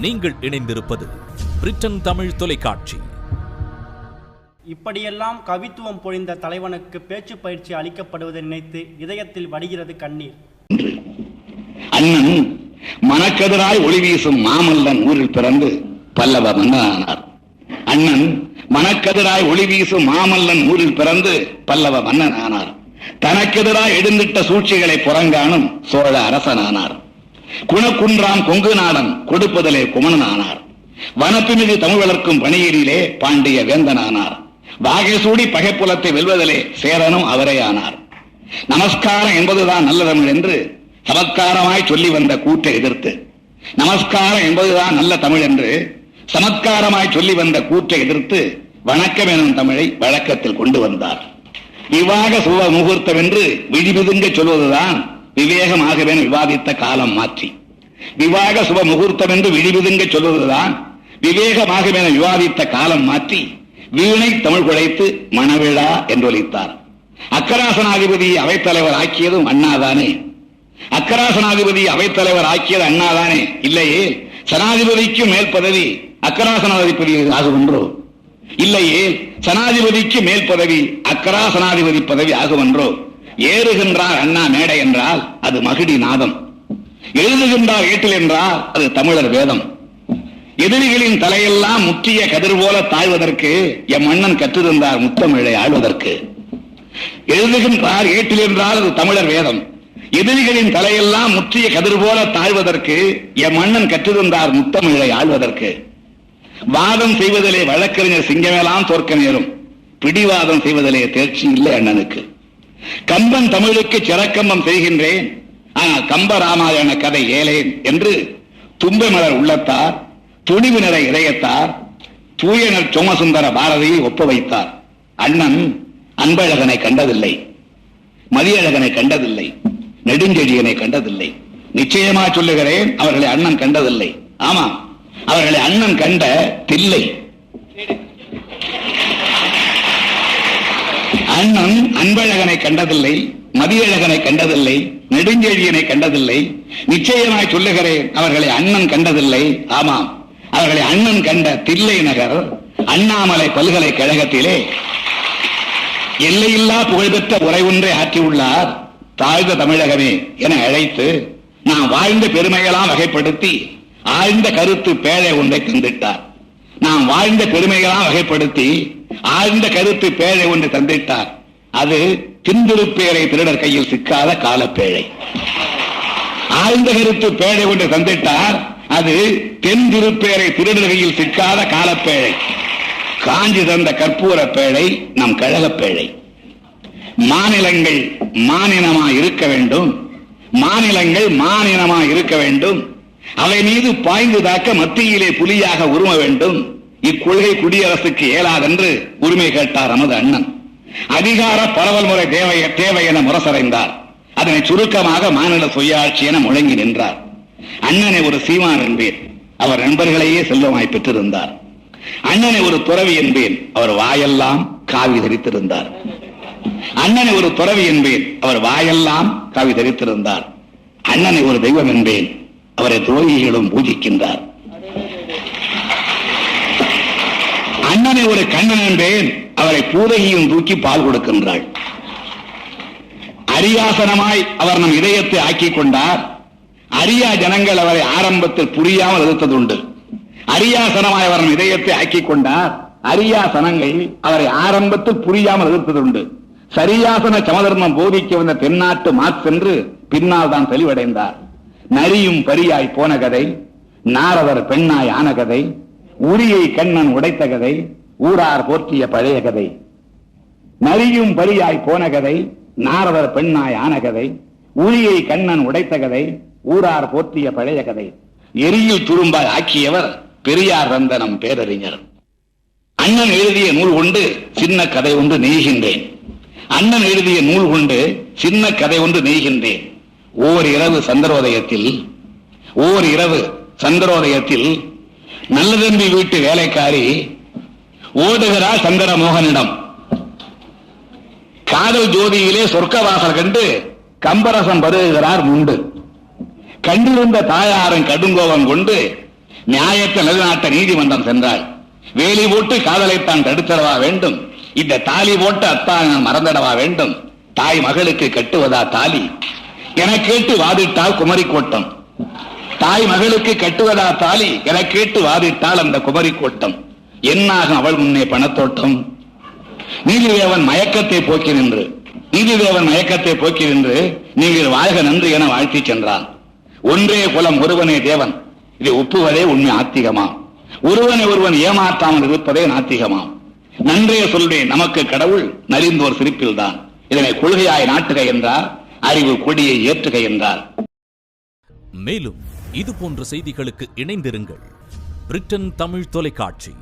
நீங்கள் இணைந்திருப்பது பிரிட்டன் தமிழ் தொலைக்காட்சி. இப்படியெல்லாம் கவித்துவம் பொழிந்த தலைவனுக்கு பேச்சு பயிற்சி அளிக்கப்படுவதை நினைத்து இதயத்தில் வடிகிறது கண்ணீர். அண்ணன் மனக்கதிராய் ஒளி வீசும் மாமல்லன் ஊரில் பிறந்து பல்லவ மன்னனானார். அண்ணன் மனக்கதிராய் ஒளி வீசும் மாமல்லன் ஊரில் பிறந்து பல்லவ மன்னனானார். தனக்கெதிராய் எழுந்திட்ட சூழ்ச்சிகளை புறங்காணும் சோழ அரசனானார். குணக்குன்றாம் கொங்கு நாடன் கொடுப்பதிலே குமணனானார். வனப்புமிகு தமிழ் வளர்க்கும் பணியிலே பாண்டிய வேந்தனானார். வாகைசூடி பகைப்புலத்தை வெல்வதிலே சேரனும் அவரே ஆனார். நமஸ்காரம் என்பதுதான் நல்ல தமிழ் என்று சமத்காரமாய் சொல்லி வந்த கூற்றை எதிர்த்து, நமஸ்காரம் என்பதுதான் நல்ல தமிழ் என்று சமத்காரமாய் சொல்லி வந்த கூற்றை எதிர்த்து வணக்கம் எனும் தமிழை வழக்கத்தில் கொண்டு வந்தார். விவாக சுப முகூர்த்தம் என்று விழிவிதுங்க சொல்வதுதான் விவேகமாகவே விவாதித்த காலம் மாற்றி, விவாக சுப முகூர்த்தம் என்று விழிவிதுங்க சொல்வதுதான் விவேகமாகவே விவாதித்த காலம் மாற்றி வீணை தமிழ் குழைத்து மணவிழா என்றொலித்தார். அக்கராசனாதிபதி அவைத்தலைவர் ஆக்கியதும் அண்ணாதானே? அக்கராசனாதிபதி அவைத்தலைவர் ஆக்கியது அண்ணாதானே? இல்லையே, சனாதிபதிக்கு மேல் பதவி அக்கராசனாதிபதி ஆகுமென்றோ? இல்லையே, சனாதிபதிக்கு மேல் பதவி அக்கராசனாதிபதி பதவி ஆகுமென்றோ? ஏறுகின்றார் அண்ணா மேடை என்றால் அது மகிடி நாதம், எழுதுகின்றார் ஏட்டில் என்றால் அது தமிழர் வேதம். எதிரிகளின் தலையெல்லாம் முற்றிய கதிர் போல தாழ்வதற்கு எம் மன்னன் கற்றிருந்தார் முத்தமிழை ஆழ்வதற்கு. எழுதுகின்றார் ஏட்டில் என்றால் அது தமிழர் வேதம். எதிரிகளின் தலையெல்லாம் முற்றிய கதிர் போல தாழ்வதற்கு எம் மன்னன் கற்றிருந்தார் முத்தமிழை ஆழ்வதற்கு. வாதம் செய்வதிலே வழக்கறிஞர் சிங்கமெல்லாம் தோற்க நேரும், பிடிவாதம் செய்வதிலே தேர்ச்சி இல்லை அண்ணனுக்கு. கம்பன் தமிழுக்கு சிறக்கம்பம் செய்கின்றேன், ஆனால் கம்பராமாயண கதை ஏலேன் என்று துன்பமலர் உள்ளத்தார், துணிவினரை இதயத்தார், தூயனர் சோமசுந்தர பாரதியை ஒப்ப வைத்தார். அண்ணன் அன்பழகனை கண்டதில்லை, மதியழகனை கண்டதில்லை, நெடுஞ்செழியனை கண்டதில்லை. நிச்சயமா சொல்லுகிறேன், அவர்களை அண்ணன் கண்டதில்லை. ஆமா, அவர்களை அண்ணன் கண்ட தில்லை. அண்ணன் அன்பழகனை கண்டதில்லை, மதியழகனை கண்டதில்லை, நெடுஞ்செழியனை கண்டதில்லை. நிச்சயமாய் சொல்லுகிறேன், அவர்களை அண்ணன் கண்டதில்லை. ஆமாம், அவர்களை அண்ணன் கண்ட தில்லை நகர் அண்ணாமலை பல்கலைக்கழகத்திலே எல்லையில்லா புகழ்பெற்ற உரை ஒன்றை ஆற்றியுள்ளார். தாழ்ந்த தமிழகமே என அழைத்து நாம் வாழ்ந்த பெருமையெல்லாம் வகைப்படுத்தி ஆழ்ந்த கருத்து பேழை ஒன்றை தந்திட்டார். நாம் வாழ்ந்த பெருமைகளாம் வகைப்படுத்தி ஆழ்ந்த கருத்து பேழை ஒன்று தந்திட்டார். அது திந்திருப்பேரை திருடர் கையில் சிக்காத காலப்பேழை. ஆழ்ந்த கருத்து பேழை ஒன்று தந்திட்டார். அது தென் திருப்பேரை திருடர் கையில் சிக்காத காலப்பேழை. காஞ்சி தந்த கற்பூர பேழை நம் கழகப்பேழை. மாநிலங்கள் மானினமா இருக்க வேண்டும், மாநிலங்கள் மானினமா இருக்க வேண்டும். அவை மீது பாய்ந்து தாக்க மத்தியிலே புலியாக உரும வேண்டும். இக்கொள்கை குடியரசுக்கு இயலாதென்று உரிமை கேட்டார் நமது அண்ணன். அதிகார பரவல் முறை தேவை என முரசறைந்தார். அதனை சுருக்கமாக மாநில சுயாட்சி என முழங்கி நின்றார். அண்ணனை ஒரு சீமான் என்பேன், அவர் நண்பர்களையே செல்வமாய் பெற்றிருந்தார். அண்ணனை ஒரு துறவி என்பேன், அவர் வாயெல்லாம் காவி தரித்திருந்தார். அண்ணனை ஒரு துறவி என்பேன், அவர் வாயெல்லாம் காவி தரித்திருந்தார். அண்ணனை ஒரு தெய்வம் என்பேன், அவரை துரோகிகளும் பூஜிக்கின்றார். அண்ணனை ஒரு கண்ணன் என்பேன், அவரை பூதகியும் தூக்கி பால் கொடுக்கின்றாள். அரியாசனமாய் அவர் நம் இதயத்தை ஆக்கிக் கொண்டார். அரியா ஜனங்கள் அவரை ஆரம்பத்தில் புரியாமல் எதிர்த்ததுண்டு. அரியாசனமாய் அவர் நம் இதயத்தை ஆக்கிக் கொண்டார். அரியாசனங்கள் அவரை ஆரம்பத்தில் புரியாமல் எதிர்த்ததுண்டு. சரியாசன சமதர்மம் போதிக்க வந்த தென்னாட்டு மார்க்ஸ் என்று பின்னால் தான் தெளிவடைந்தார். நரியும் பரியாய் போன கதை, நாரதர் பெண்ணாய் ஆன கதை, உரியை கண்ணன் உடைத்த கதை, ஊரார் போற்றிய பழைய கதை. நரியும் பரியாய் போன கதை, நாரதர் பெண்ணாய் ஆன கதை, உரியை கண்ணன் உடைத்த கதை, ஊரார் போற்றிய பழைய கதை. எரியில் துரும்பாய் ஆக்கியவர் பெரியார் ரந்தனம் பேரறிஞர். அண்ணன் எழுதிய நூல் கொண்டு சின்ன கதை ஒன்று நெய்கின்றேன். அண்ணன் எழுதிய நூல் கொண்டு சின்ன கதை ஒன்று நெய்கின்றேன். ஓர் இரவு சந்திரோதயத்தில் நல்லதம்பி வீட்டு வேலைக்காரி ஓடுகிறார் சந்திரமோகனிடம். காதல் ஜோதியிலே சொர்க்கவாசல் கண்டு கம்பரசம் பருகுகிறார் முண்டு. கண்டிருந்த தாயாரன் கடுங்கோபம் கொண்டு நியாயத்தை நிலைநாட்ட நீதிமன்றம் சென்றாள். வேலி போட்டு காதலைத்தான் தடுத்திடவா வேண்டும், இந்த தாலி போட்டு அத்தான் நான் மறந்திடவா வேண்டும், தாய் மகளுக்கு கட்டுவதா தாலி என கேட்டு வாதிட்டால் குமரி கோட்டம். தாய் மகளுக்கு கட்டுவதா தாலி என கேட்டு வாதிட்டால் அந்த குமரி கோட்டம். என்னாகும் அவள் முன்னே பணத்தோட்டம். நீதிதேவன் மயக்கத்தை போக்கி நின்று நீங்கள் வாழ்க நன்று என வாழ்த்தி சென்றான். ஒன்றே குலம் ஒருவனே தேவன், இதை ஒப்புவதே உண்மை ஆத்திகமாம். ஒருவனை ஒருவன் ஏமாற்றாமல் இருப்பதே நாத்திகமாம். நன்றே சொல்வேன் நமக்கு கடவுள் நலிந்தோர் சிரிப்பில் தான். இதனை கொள்கையாய் நாட்டுக என்றார், அறிவு கொடியை ஏற்றுக என்றார். மேலும் இது போன்ற செய்திகளுக்கு இணைந்திருங்கள். பிரிட்டன் தமிழ் தொலைக்காட்சி.